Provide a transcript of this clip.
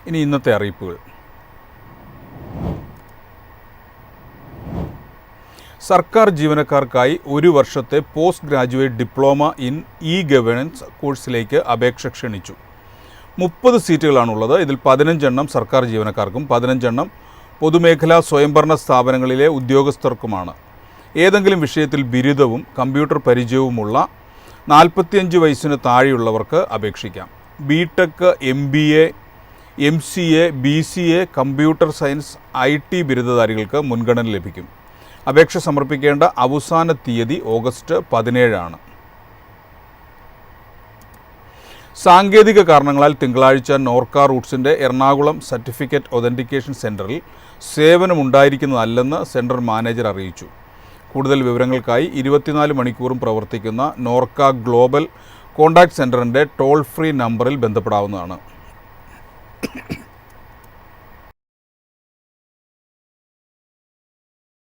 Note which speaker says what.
Speaker 1: ഇനി ഇന്നത്തെ അറിയിപ്പുകൾ. സർക്കാർ ജീവനക്കാർക്കായി 1 വർഷത്തെ post graduate diploma in governance കോഴ്സിലേക്ക് അപേക്ഷ ക്ഷണിച്ചു. 30 സീറ്റുകളാണുള്ളത്. ഇതിൽ 15 എണ്ണം സർക്കാർ ജീവനക്കാർക്കും 15 എണ്ണം പൊതുമേഖലാ സ്വയംഭരണ സ്ഥാപനങ്ങളിലെ ഉദ്യോഗസ്ഥർക്കുമാണ്. ഏതെങ്കിലും വിഷയത്തിൽ ബിരുദവും കമ്പ്യൂട്ടർ പരിചയവുമുള്ള 45 വയസ്സിന് താഴെയുള്ളവർക്ക് അപേക്ഷിക്കാം. B Tech, MBA, MCA, BCA, computer science, IT ബിരുദധാരികൾക്ക് മുൻഗണന ലഭിക്കും. അപേക്ഷ സമർപ്പിക്കേണ്ട അവസാന തീയതി ഓഗസ്റ്റ് 17 ആണ്. സാങ്കേതിക കാരണങ്ങളാൽ തിങ്കളാഴ്ച നോർക്ക റൂട്ട്സിൻ്റെ എറണാകുളം സർട്ടിഫിക്കറ്റ് ഒതൻറ്റിക്കേഷൻ സെൻറ്ററിൽ സേവനമുണ്ടായിരിക്കുന്നതല്ലെന്ന് സെൻറ്റർ മാനേജർ അറിയിച്ചു. കൂടുതൽ വിവരങ്ങൾക്കായി 24 മണിക്കൂറും പ്രവർത്തിക്കുന്ന നോർക്ക ഗ്ലോബൽ കോൺടാക്റ്റ് സെൻറ്ററിൻ്റെ ടോൾ ഫ്രീ നമ്പറിൽ ബന്ധപ്പെടാവുന്നതാണ്.